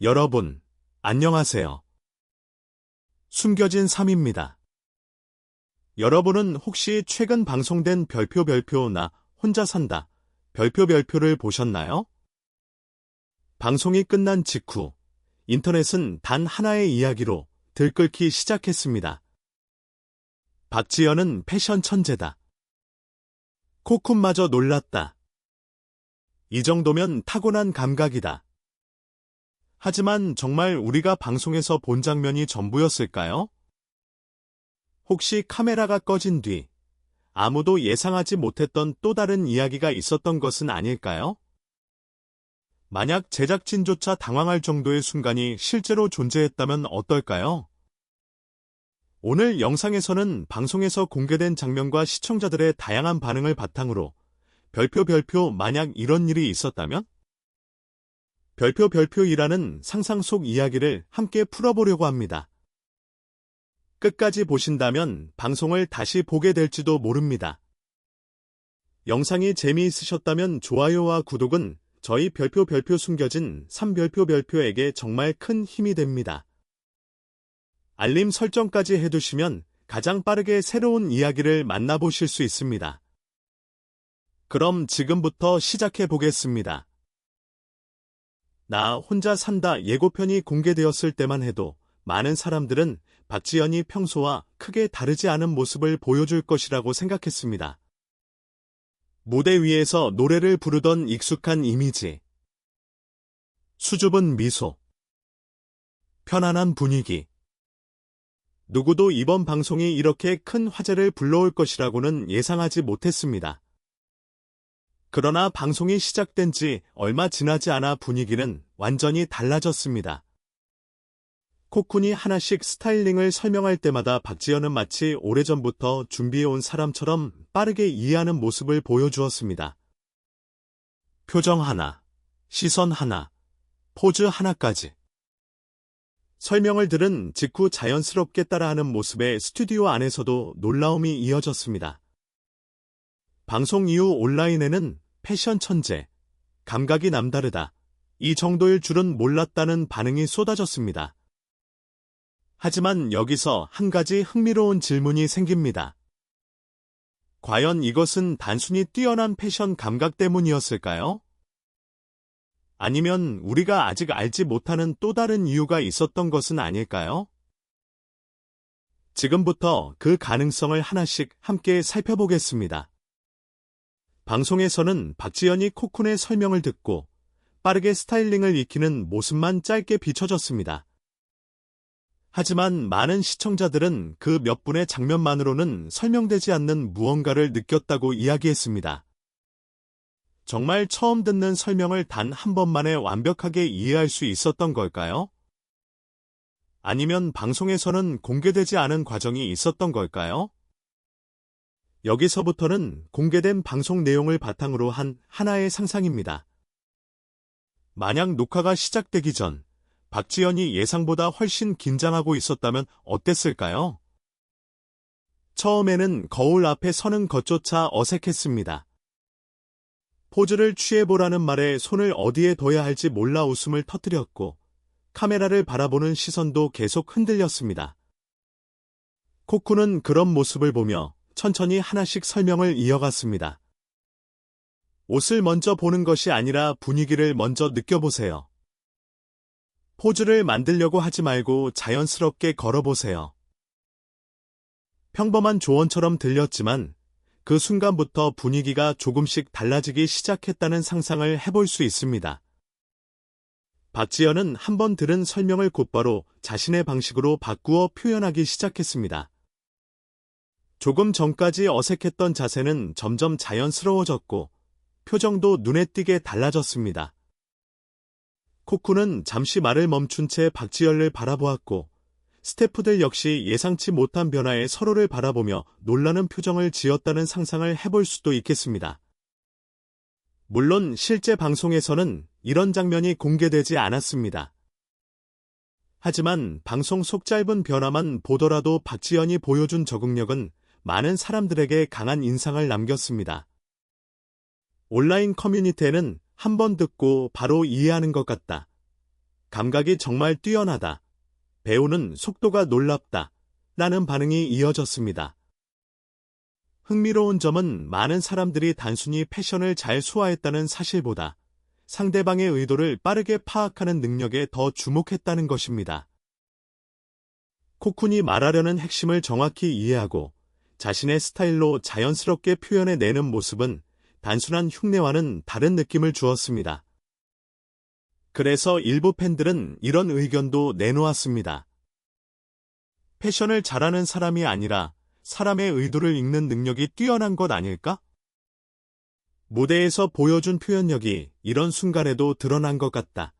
여러분, 안녕하세요. 숨겨진 삶입니다. 여러분은 혹시 최근 방송된 별표 나 혼자 산다 별표를 보셨나요? 방송이 끝난 직후 인터넷은 단 하나의 이야기로 들끓기 시작했습니다. 박지연은 패션 천재다. 코쿤마저 놀랐다. 이 정도면 타고난 감각이다. 하지만 정말 우리가 방송에서 본 장면이 전부였을까요? 혹시 카메라가 꺼진 뒤 아무도 예상하지 못했던 또 다른 이야기가 있었던 것은 아닐까요? 만약 제작진조차 당황할 정도의 순간이 실제로 존재했다면 어떨까요? 오늘 영상에서는 방송에서 공개된 장면과 시청자들의 다양한 반응을 바탕으로 별표 만약 이런 일이 있었다면? 별표이라는 상상 속 이야기를 함께 풀어보려고 합니다. 끝까지 보신다면 방송을 다시 보게 될지도 모릅니다. 영상이 재미있으셨다면 좋아요와 구독은 저희 별표 숨겨진 3별표에게 정말 큰 힘이 됩니다. 알림 설정까지 해두시면 가장 빠르게 새로운 이야기를 만나보실 수 있습니다. 그럼 지금부터 시작해 보겠습니다. 나 혼자 산다 예고편이 공개되었을 때만 해도 많은 사람들은 박지연이 평소와 크게 다르지 않은 모습을 보여줄 것이라고 생각했습니다. 무대 위에서 노래를 부르던 익숙한 이미지, 수줍은 미소, 편안한 분위기. 누구도 이번 방송이 이렇게 큰 화제를 불러올 것이라고는 예상하지 못했습니다. 그러나 방송이 시작된 지 얼마 지나지 않아 분위기는 완전히 달라졌습니다. 코쿤이 하나씩 스타일링을 설명할 때마다 박지연은 마치 오래전부터 준비해온 사람처럼 빠르게 이해하는 모습을 보여주었습니다. 표정 하나, 시선 하나, 포즈 하나까지. 설명을 들은 직후 자연스럽게 따라하는 모습에 스튜디오 안에서도 놀라움이 이어졌습니다. 방송 이후 온라인에는 패션 천재, 감각이 남다르다, 이 정도일 줄은 몰랐다는 반응이 쏟아졌습니다. 하지만 여기서 한 가지 흥미로운 질문이 생깁니다. 과연 이것은 단순히 뛰어난 패션 감각 때문이었을까요? 아니면 우리가 아직 알지 못하는 또 다른 이유가 있었던 것은 아닐까요? 지금부터 그 가능성을 하나씩 함께 살펴보겠습니다. 방송에서는 박지연이 코쿤의 설명을 듣고 빠르게 스타일링을 익히는 모습만 짧게 비춰졌습니다. 하지만 많은 시청자들은 그 몇 분의 장면만으로는 설명되지 않는 무언가를 느꼈다고 이야기했습니다. 정말 처음 듣는 설명을 단 한 번만에 완벽하게 이해할 수 있었던 걸까요? 아니면 방송에서는 공개되지 않은 과정이 있었던 걸까요? 여기서부터는 공개된 방송 내용을 바탕으로 한 하나의 상상입니다. 만약 녹화가 시작되기 전 박지연이 예상보다 훨씬 긴장하고 있었다면 어땠을까요? 처음에는 거울 앞에 서는 것조차 어색했습니다. 포즈를 취해보라는 말에 손을 어디에 둬야 할지 몰라 웃음을 터뜨렸고 카메라를 바라보는 시선도 계속 흔들렸습니다. 코쿤은 그런 모습을 보며 천천히 하나씩 설명을 이어갔습니다. 옷을 먼저 보는 것이 아니라 분위기를 먼저 느껴보세요. 포즈를 만들려고 하지 말고 자연스럽게 걸어보세요. 평범한 조언처럼 들렸지만 그 순간부터 분위기가 조금씩 달라지기 시작했다는 상상을 해볼 수 있습니다. 박지연은 한 번 들은 설명을 곧바로 자신의 방식으로 바꾸어 표현하기 시작했습니다. 조금 전까지 어색했던 자세는 점점 자연스러워졌고 표정도 눈에 띄게 달라졌습니다. 코쿤은 잠시 말을 멈춘 채 박지연을 바라보았고 스태프들 역시 예상치 못한 변화에 서로를 바라보며 놀라는 표정을 지었다는 상상을 해볼 수도 있겠습니다. 물론 실제 방송에서는 이런 장면이 공개되지 않았습니다. 하지만 방송 속 짧은 변화만 보더라도 박지연이 보여준 적응력은 많은 사람들에게 강한 인상을 남겼습니다. 온라인 커뮤니티에는 한 번 듣고 바로 이해하는 것 같다. 감각이 정말 뛰어나다. 배우는 속도가 놀랍다. 라는 반응이 이어졌습니다. 흥미로운 점은 많은 사람들이 단순히 패션을 잘 소화했다는 사실보다 상대방의 의도를 빠르게 파악하는 능력에 더 주목했다는 것입니다. 코쿤이 말하려는 핵심을 정확히 이해하고 자신의 스타일로 자연스럽게 표현해내는 모습은 단순한 흉내와는 다른 느낌을 주었습니다. 그래서 일부 팬들은 이런 의견도 내놓았습니다. 패션을 잘하는 사람이 아니라 사람의 의도를 읽는 능력이 뛰어난 것 아닐까? 무대에서 보여준 표현력이 이런 순간에도 드러난 것 같다.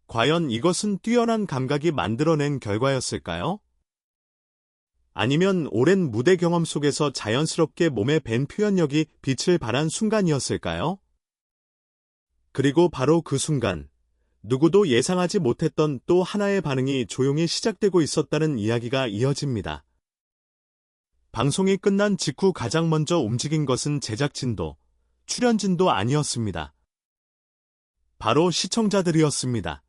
과연 이것은 뛰어난 감각이 만들어낸 결과였을까요? 아니면 오랜 무대 경험 속에서 자연스럽게 몸에 밴 표현력이 빛을 발한 순간이었을까요? 그리고 바로 그 순간, 누구도 예상하지 못했던 또 하나의 반응이 조용히 시작되고 있었다는 이야기가 이어집니다. 방송이 끝난 직후 가장 먼저 움직인 것은 제작진도, 출연진도 아니었습니다. 바로 시청자들이었습니다.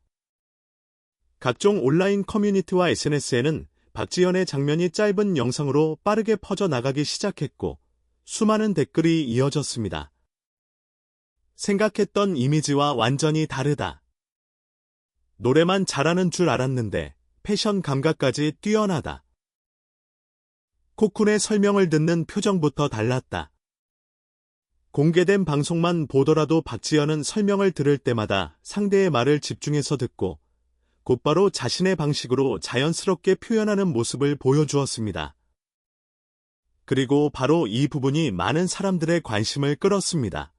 각종 온라인 커뮤니티와 SNS에는 박지현의 장면이 짧은 영상으로 빠르게 퍼져나가기 시작했고, 수많은 댓글이 이어졌습니다. 생각했던 이미지와 완전히 다르다. 노래만 잘하는 줄 알았는데 패션 감각까지 뛰어나다. 코쿤의 설명을 듣는 표정부터 달랐다. 공개된 방송만 보더라도 박지현은 설명을 들을 때마다 상대의 말을 집중해서 듣고 곧바로 자신의 방식으로 자연스럽게 표현하는 모습을 보여주었습니다. 그리고 바로 이 부분이 많은 사람들의 관심을 끌었습니다.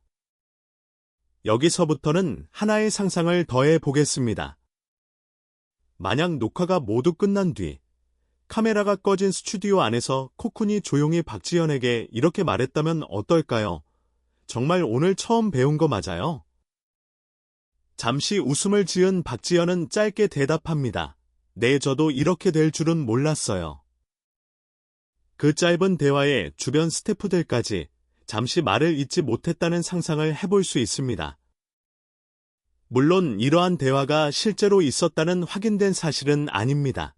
여기서부터는 하나의 상상을 더해 보겠습니다. 만약 녹화가 모두 끝난 뒤 카메라가 꺼진 스튜디오 안에서 코쿤이 조용히 박지현에게 이렇게 말했다면 어떨까요? 정말 오늘 처음 배운 거 맞아요? 잠시 웃음을 지은 박지현은 짧게 대답합니다. 네, 저도 이렇게 될 줄은 몰랐어요. 그 짧은 대화에 주변 스태프들까지 잠시 말을 잇지 못했다는 상상을 해볼 수 있습니다. 물론 이러한 대화가 실제로 있었다는 확인된 사실은 아닙니다.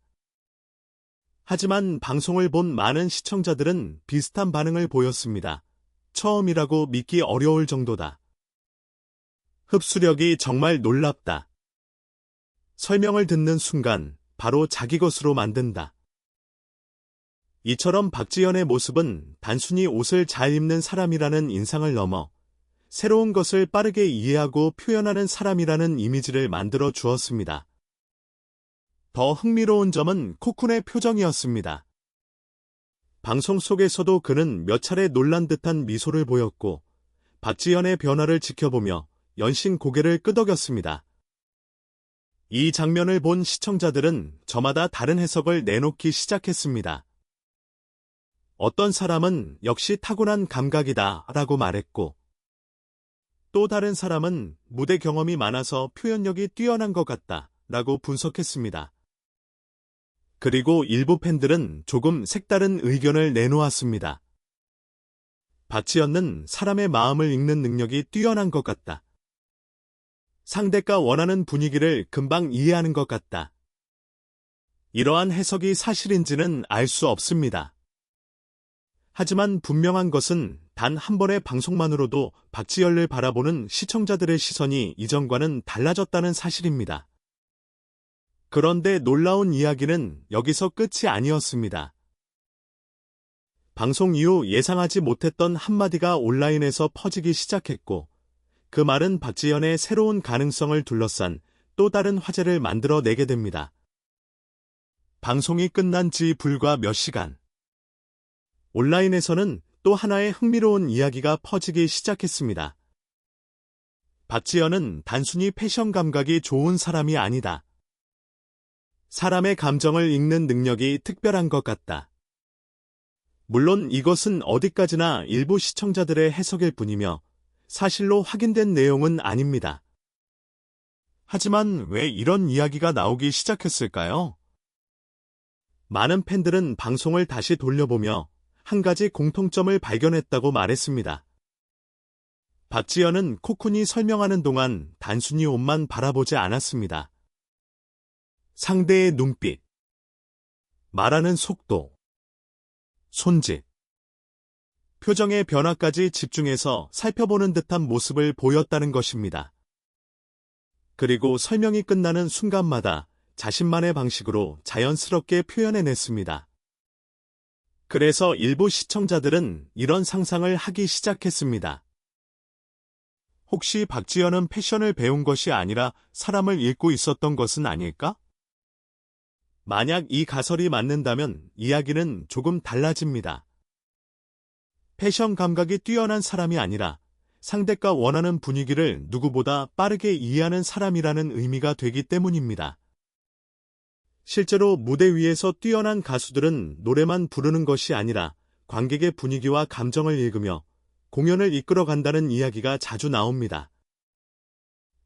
하지만 방송을 본 많은 시청자들은 비슷한 반응을 보였습니다. 처음이라고 믿기 어려울 정도다. 흡수력이 정말 놀랍다. 설명을 듣는 순간 바로 자기 것으로 만든다. 이처럼 박지현의 모습은 단순히 옷을 잘 입는 사람이라는 인상을 넘어 새로운 것을 빠르게 이해하고 표현하는 사람이라는 이미지를 만들어 주었습니다. 더 흥미로운 점은 코쿤의 표정이었습니다. 방송 속에서도 그는 몇 차례 놀란 듯한 미소를 보였고 박지현의 변화를 지켜보며 연신 고개를 끄덕였습니다. 이 장면을 본 시청자들은 저마다 다른 해석을 내놓기 시작했습니다. 어떤 사람은 역시 타고난 감각이다 라고 말했고, 또 다른 사람은 무대 경험이 많아서 표현력이 뛰어난 것 같다 라고 분석했습니다. 그리고 일부 팬들은 조금 색다른 의견을 내놓았습니다. 박지현은 사람의 마음을 읽는 능력이 뛰어난 것 같다. 상대가 원하는 분위기를 금방 이해하는 것 같다. 이러한 해석이 사실인지는 알 수 없습니다. 하지만 분명한 것은 단 한 번의 방송만으로도 박지현을 바라보는 시청자들의 시선이 이전과는 달라졌다는 사실입니다. 그런데 놀라운 이야기는 여기서 끝이 아니었습니다. 방송 이후 예상하지 못했던 한마디가 온라인에서 퍼지기 시작했고, 그 말은 박지현의 새로운 가능성을 둘러싼 또 다른 화제를 만들어내게 됩니다. 방송이 끝난 지 불과 몇 시간. 온라인에서는 또 하나의 흥미로운 이야기가 퍼지기 시작했습니다. 박지현은 단순히 패션 감각이 좋은 사람이 아니다. 사람의 감정을 읽는 능력이 특별한 것 같다. 물론 이것은 어디까지나 일부 시청자들의 해석일 뿐이며 사실로 확인된 내용은 아닙니다. 하지만 왜 이런 이야기가 나오기 시작했을까요? 많은 팬들은 방송을 다시 돌려보며 한 가지 공통점을 발견했다고 말했습니다. 박지연은 코쿤이 설명하는 동안 단순히 옷만 바라보지 않았습니다. 상대의 눈빛, 말하는 속도, 손짓, 표정의 변화까지 집중해서 살펴보는 듯한 모습을 보였다는 것입니다. 그리고 설명이 끝나는 순간마다 자신만의 방식으로 자연스럽게 표현해냈습니다. 그래서 일부 시청자들은 이런 상상을 하기 시작했습니다. 혹시 박지연은 패션을 배운 것이 아니라 사람을 읽고 있었던 것은 아닐까? 만약 이 가설이 맞는다면 이야기는 조금 달라집니다. 패션 감각이 뛰어난 사람이 아니라 상대가 원하는 분위기를 누구보다 빠르게 이해하는 사람이라는 의미가 되기 때문입니다. 실제로 무대 위에서 뛰어난 가수들은 노래만 부르는 것이 아니라 관객의 분위기와 감정을 읽으며 공연을 이끌어간다는 이야기가 자주 나옵니다.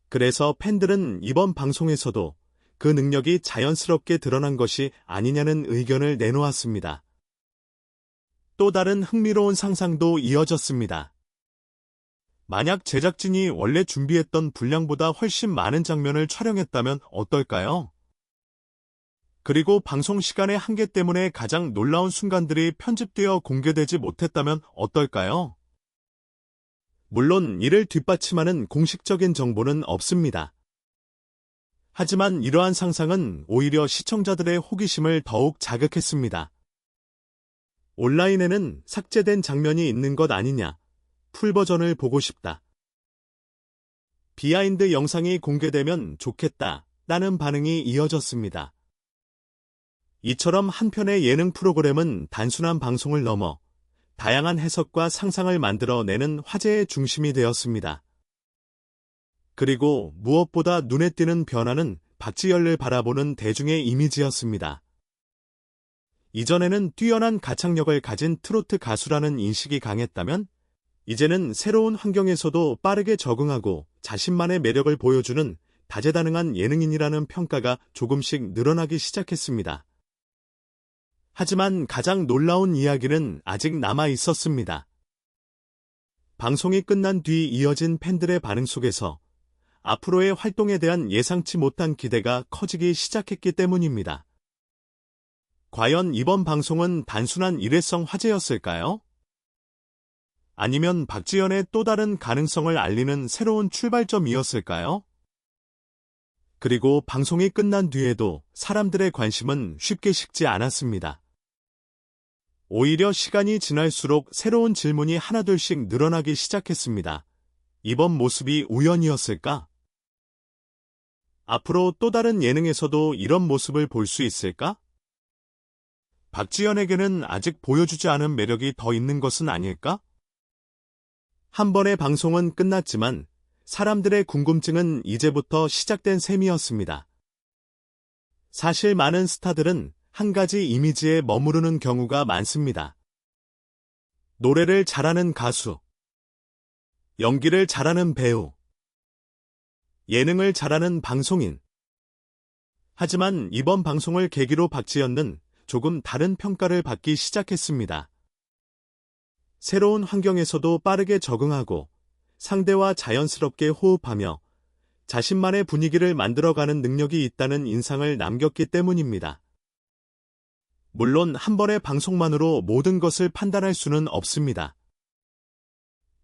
그래서 팬들은 이번 방송에서도 그 능력이 자연스럽게 드러난 것이 아니냐는 의견을 내놓았습니다. 또 다른 흥미로운 상상도 이어졌습니다. 만약 제작진이 원래 준비했던 분량보다 훨씬 많은 장면을 촬영했다면 어떨까요? 그리고 방송 시간의 한계 때문에 가장 놀라운 순간들이 편집되어 공개되지 못했다면 어떨까요? 물론 이를 뒷받침하는 공식적인 정보는 없습니다. 하지만 이러한 상상은 오히려 시청자들의 호기심을 더욱 자극했습니다. 온라인에는 삭제된 장면이 있는 것 아니냐, 풀버전을 보고 싶다, 비하인드 영상이 공개되면 좋겠다, 라는 반응이 이어졌습니다. 이처럼 한편의 예능 프로그램은 단순한 방송을 넘어 다양한 해석과 상상을 만들어내는 화제의 중심이 되었습니다. 그리고 무엇보다 눈에 띄는 변화는 박지연을 바라보는 대중의 이미지였습니다. 이전에는 뛰어난 가창력을 가진 트로트 가수라는 인식이 강했다면, 이제는 새로운 환경에서도 빠르게 적응하고 자신만의 매력을 보여주는 다재다능한 예능인이라는 평가가 조금씩 늘어나기 시작했습니다. 하지만 가장 놀라운 이야기는 아직 남아 있었습니다. 방송이 끝난 뒤 이어진 팬들의 반응 속에서 앞으로의 활동에 대한 예상치 못한 기대가 커지기 시작했기 때문입니다. 과연 이번 방송은 단순한 일회성 화제였을까요? 아니면 박지연의 또 다른 가능성을 알리는 새로운 출발점이었을까요? 그리고 방송이 끝난 뒤에도 사람들의 관심은 쉽게 식지 않았습니다. 오히려 시간이 지날수록 새로운 질문이 하나둘씩 늘어나기 시작했습니다. 이번 모습이 우연이었을까? 앞으로 또 다른 예능에서도 이런 모습을 볼 수 있을까? 박지연에게는 아직 보여주지 않은 매력이 더 있는 것은 아닐까? 한 번의 방송은 끝났지만 사람들의 궁금증은 이제부터 시작된 셈이었습니다. 사실 많은 스타들은 한 가지 이미지에 머무르는 경우가 많습니다. 노래를 잘하는 가수, 연기를 잘하는 배우, 예능을 잘하는 방송인. 하지만 이번 방송을 계기로 박지연은 조금 다른 평가를 받기 시작했습니다. 새로운 환경에서도 빠르게 적응하고 상대와 자연스럽게 호흡하며 자신만의 분위기를 만들어가는 능력이 있다는 인상을 남겼기 때문입니다. 물론 한 번의 방송만으로 모든 것을 판단할 수는 없습니다.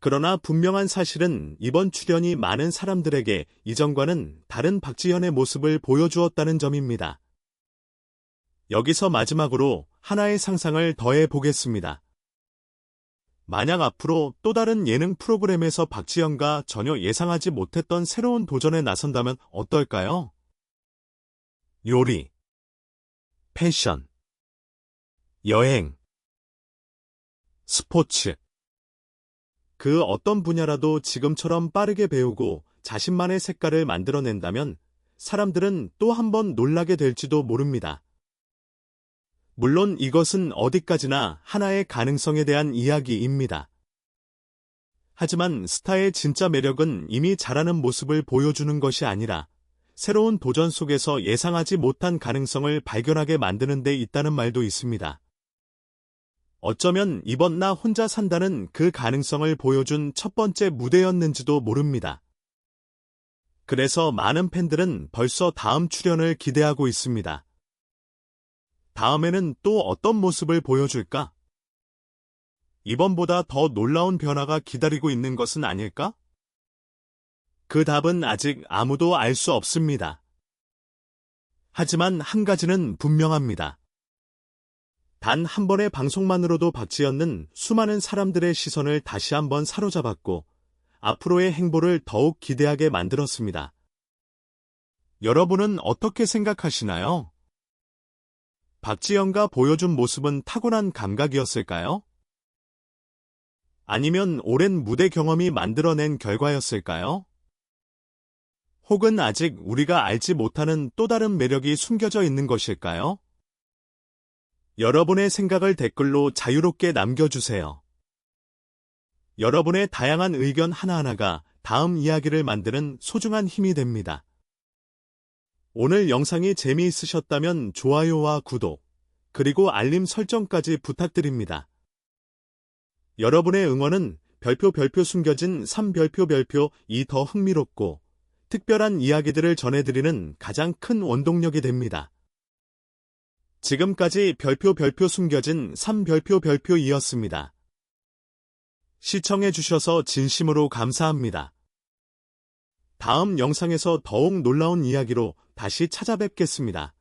그러나 분명한 사실은 이번 출연이 많은 사람들에게 이전과는 다른 박지연의 모습을 보여주었다는 점입니다. 여기서 마지막으로 하나의 상상을 더해 보겠습니다. 만약 앞으로 또 다른 예능 프로그램에서 박지연과 전혀 예상하지 못했던 새로운 도전에 나선다면 어떨까요? 요리, 패션, 여행, 스포츠. 그 어떤 분야라도 지금처럼 빠르게 배우고 자신만의 색깔을 만들어낸다면 사람들은 또 한 번 놀라게 될지도 모릅니다. 물론 이것은 어디까지나 하나의 가능성에 대한 이야기입니다. 하지만 스타의 진짜 매력은 이미 잘하는 모습을 보여주는 것이 아니라 새로운 도전 속에서 예상하지 못한 가능성을 발견하게 만드는 데 있다는 말도 있습니다. 어쩌면 이번 나 혼자 산다는 그 가능성을 보여준 첫 번째 무대였는지도 모릅니다. 그래서 많은 팬들은 벌써 다음 출연을 기대하고 있습니다. 다음에는 또 어떤 모습을 보여줄까? 이번보다 더 놀라운 변화가 기다리고 있는 것은 아닐까? 그 답은 아직 아무도 알 수 없습니다. 하지만 한 가지는 분명합니다. 단 한 번의 방송만으로도 박지현은 수많은 사람들의 시선을 다시 한번 사로잡았고 앞으로의 행보를 더욱 기대하게 만들었습니다. 여러분은 어떻게 생각하시나요? 박지현가 보여준 모습은 타고난 감각이었을까요? 아니면 오랜 무대 경험이 만들어낸 결과였을까요? 혹은 아직 우리가 알지 못하는 또 다른 매력이 숨겨져 있는 것일까요? 여러분의 생각을 댓글로 자유롭게 남겨주세요. 여러분의 다양한 의견 하나하나가 다음 이야기를 만드는 소중한 힘이 됩니다. 오늘 영상이 재미있으셨다면 좋아요와 구독, 그리고 알림 설정까지 부탁드립니다. 여러분의 응원은 별표 숨겨진 3별표 이 더 흥미롭고 특별한 이야기들을 전해드리는 가장 큰 원동력이 됩니다. 지금까지 별표 숨겨진 3별표 이었습니다. 시청해주셔서 진심으로 감사합니다. 다음 영상에서 더욱 놀라운 이야기로 다시 찾아뵙겠습니다.